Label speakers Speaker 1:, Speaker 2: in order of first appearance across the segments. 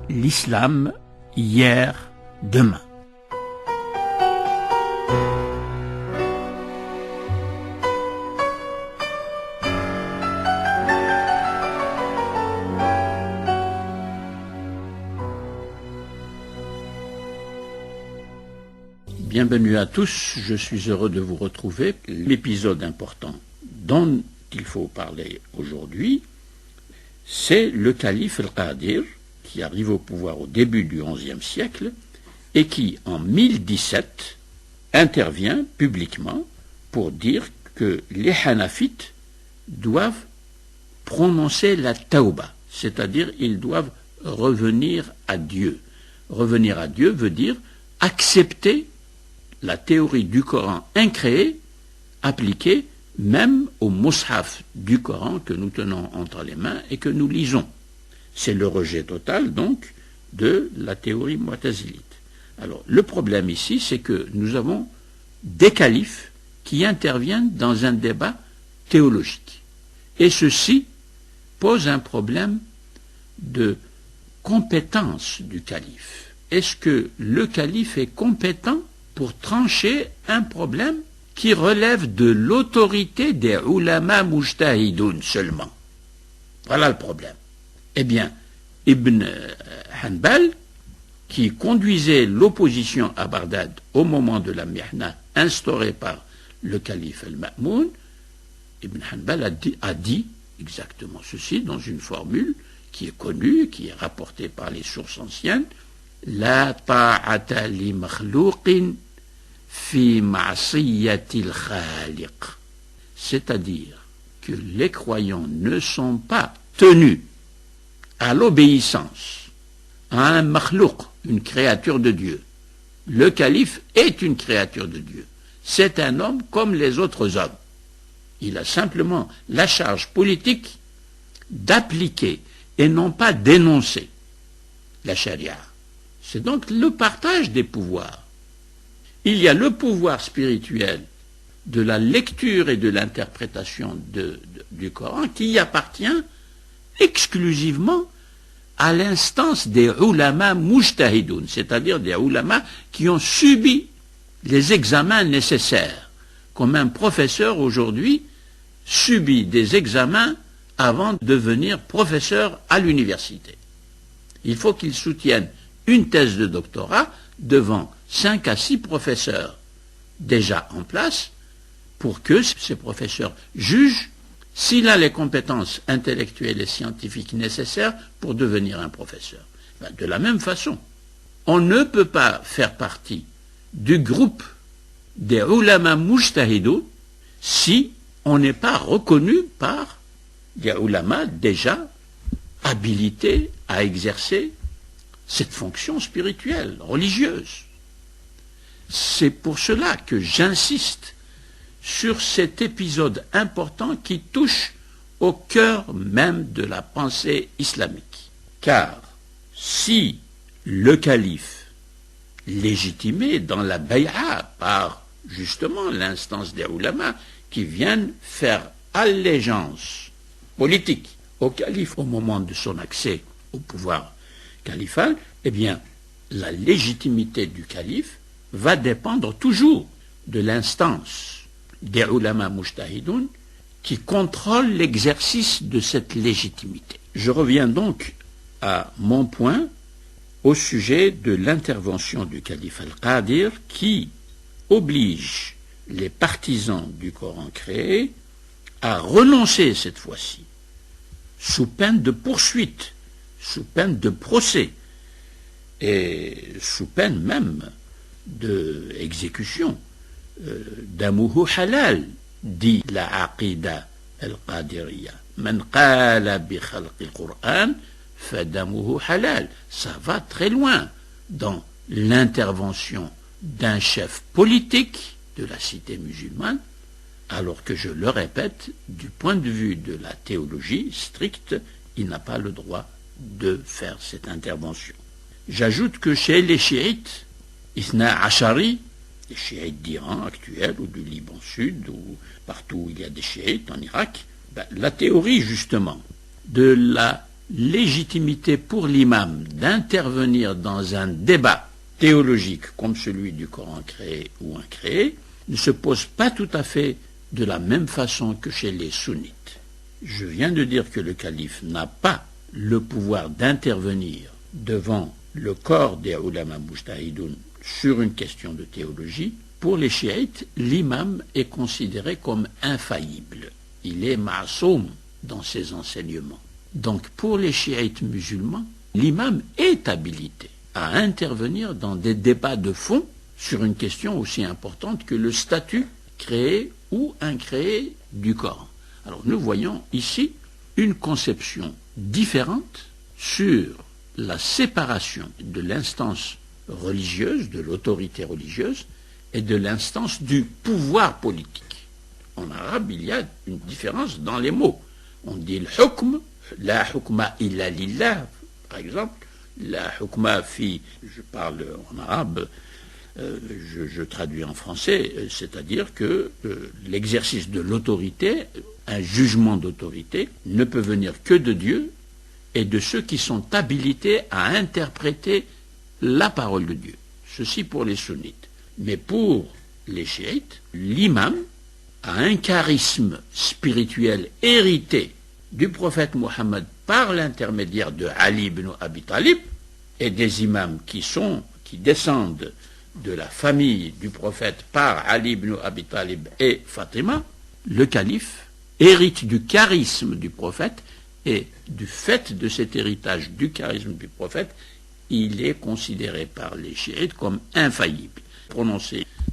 Speaker 1: l'islam hier, demain. Bienvenue à tous, je suis heureux de vous retrouver. L'épisode important dont il faut parler aujourd'hui, c'est le calife al-Qadir, qui arrive au pouvoir au début du XIe siècle et qui, en 1017, intervient publiquement pour dire que les Hanafites doivent prononcer la tauba, c'est-à-dire ils doivent revenir à Dieu. Revenir à Dieu veut dire accepter la théorie du Coran incréée, appliquée même au mushaf du Coran que nous tenons entre les mains et que nous lisons. C'est le rejet total, donc, de la théorie mu'tazilite. Alors, le problème ici, c'est que nous avons des califes qui interviennent dans un débat théologique. Et ceci pose un problème de compétence du calife. Est-ce que le calife est compétent pour trancher un problème qui relève de l'autorité des ulama mujtahidoun seulement? Voilà le problème. Eh bien, Ibn Hanbal, qui conduisait l'opposition à Bagdad au moment de la mihna instaurée par le calife al-Ma'moun, Ibn Hanbal a dit exactement ceci dans une formule qui est connue, qui est rapportée par les sources anciennes: La ta'ata li makhlouqin fi ma'siyatil khaliq. C'est-à-dire que les croyants ne sont pas tenus à l'obéissance à un makhlouq, une créature de Dieu. Le calife est une créature de Dieu. C'est un homme comme les autres hommes. Il a simplement la charge politique d'appliquer et non pas d'énoncer la charia. C'est donc le partage des pouvoirs. Il y a le pouvoir spirituel de la lecture et de l'interprétation du Coran qui appartient exclusivement à l'instance des ulama mujtahidoun, c'est-à-dire des ulama qui ont subi les examens nécessaires, comme un professeur aujourd'hui subit des examens avant de devenir professeur à l'université. Il faut qu'il soutienne une thèse de doctorat devant 5 à 6 professeurs déjà en place pour que ces professeurs jugent s'il a les compétences intellectuelles et scientifiques nécessaires pour devenir un professeur. De la même façon, on ne peut pas faire partie du groupe des ulama mujtahidoun si on n'est pas reconnu par des ulama déjà habilités à exercer cette fonction spirituelle, religieuse. C'est pour cela que j'insiste sur cet épisode important qui touche au cœur même de la pensée islamique. Car si le calife, légitimé dans la bay'a par justement l'instance des ulama qui viennent faire allégeance politique au calife au moment de son accès au pouvoir califal, eh bien, la légitimité du calife va dépendre toujours de l'instance des ulama mujtahidoun qui contrôle l'exercice de cette légitimité. Je reviens donc à mon point au sujet de l'intervention du calife al-Qadir qui oblige les partisans du Coran créé à renoncer cette fois-ci, sous peine de poursuite, sous peine de procès et sous peine même d'exécution. Damuhu halal, dit la aqida al-Qadiriyya. Man qala bi khalq al-Qur'an, fa damuhu halal. Ça va très loin dans l'intervention d'un chef politique de la cité musulmane, alors que, je le répète, du point de vue de la théologie stricte, il n'a pas le droit de faire cette intervention. J'ajoute que chez les chiites, Ithna Ashari, les chiites d'Iran actuel ou du Liban Sud ou partout où il y a des chiites en Irak, la théorie justement de la légitimité pour l'imam d'intervenir dans un débat théologique comme celui du Coran créé ou incréé ne se pose pas tout à fait de la même façon que chez les sunnites. Je viens de dire que le calife n'a pas le pouvoir d'intervenir devant le corps des ulama mujtahidoun sur une question de théologie. Pour les chiites, l'imam est considéré comme infaillible. Il est ma'soum dans ses enseignements. Donc pour les chiites musulmans, l'imam est habilité à intervenir dans des débats de fond sur une question aussi importante que le statut créé ou incréé du Coran. Alors nous voyons ici une conception différente sur la séparation de l'instance religieuse, de l'autorité religieuse, et de l'instance du pouvoir politique. En arabe, il y a une différence dans les mots. On dit le hukm, la hukma illa lillah, par exemple. La hukma fi, je parle en arabe, je traduis en français, c'est-à-dire que l'exercice de l'autorité, un jugement d'autorité, ne peut venir que de Dieu et de ceux qui sont habilités à interpréter la parole de Dieu. Ceci pour les sunnites. Mais pour les chiites, l'imam a un charisme spirituel hérité du prophète Mohammed par l'intermédiaire de Ali ibn Abi Talib et des imams qui descendent de la famille du prophète par Ali ibn Abi Talib et Fatima. Le calife hérite du charisme du prophète et du fait de cet héritage du charisme du prophète, il est considéré par les chiites comme infaillible.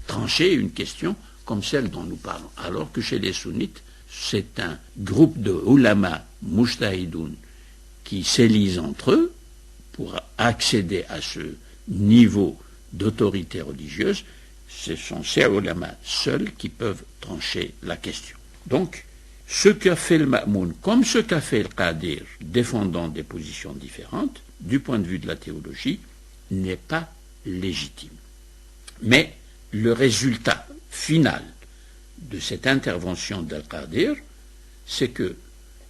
Speaker 1: Trancher une question comme celle dont nous parlons. Alors que chez les sunnites, c'est un groupe de ulama mujtahidoun qui s'élisent entre eux pour accéder à ce niveau d'autorité religieuse. Ce sont ces ulama seuls qui peuvent trancher la question. Donc, ce qu'a fait le Ma'moun, comme ce qu'a fait le Qadir, défendant des positions différentes, du point de vue de la théologie, n'est pas légitime. Mais le résultat final de cette intervention d'Al-Qadir, c'est que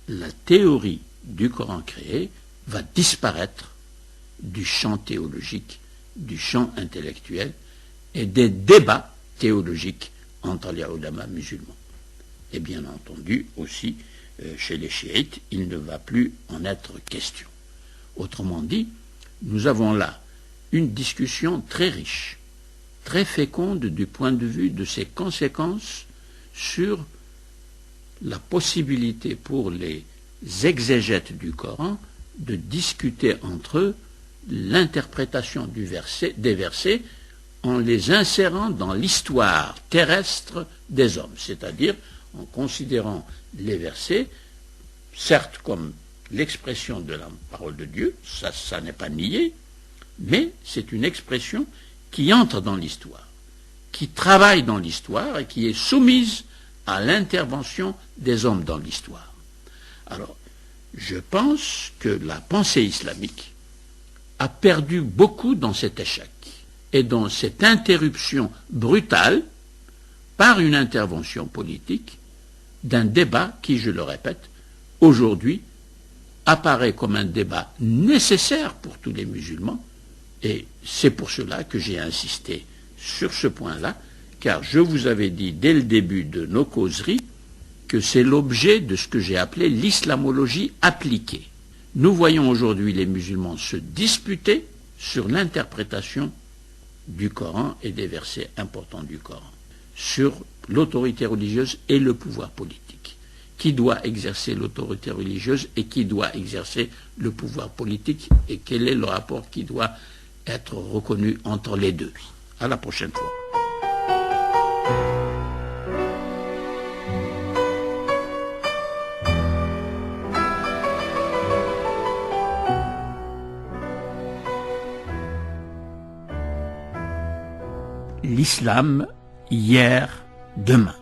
Speaker 1: la théorie du Coran créé va disparaître du champ théologique, du champ intellectuel et des débats théologiques entre les ulama musulmans. Et bien entendu aussi, chez les chiites, il ne va plus en être question. Autrement dit, nous avons là une discussion très riche, très féconde du point de vue de ses conséquences sur la possibilité pour les exégètes du Coran de discuter entre eux l'interprétation des versets en les insérant dans l'histoire terrestre des hommes, c'est-à-dire en considérant les versets, certes comme l'expression de la parole de Dieu, ça n'est pas nié, mais c'est une expression qui entre dans l'histoire, qui travaille dans l'histoire et qui est soumise à l'intervention des hommes dans l'histoire. Alors, je pense que la pensée islamique a perdu beaucoup dans cet échec et dans cette interruption brutale par une intervention politique d'un débat qui, je le répète, aujourd'hui apparaît comme un débat nécessaire pour tous les musulmans, et c'est pour cela que j'ai insisté sur ce point-là, car je vous avais dit dès le début de nos causeries que c'est l'objet de ce que j'ai appelé l'islamologie appliquée. Nous voyons aujourd'hui les musulmans se disputer sur l'interprétation du Coran et des versets importants du Coran, sur l'autorité religieuse et le pouvoir politique. Qui doit exercer l'autorité religieuse et qui doit exercer le pouvoir politique, et quel est le rapport qui doit être reconnu entre les deux. À la prochaine fois. L'islam, hier, demain.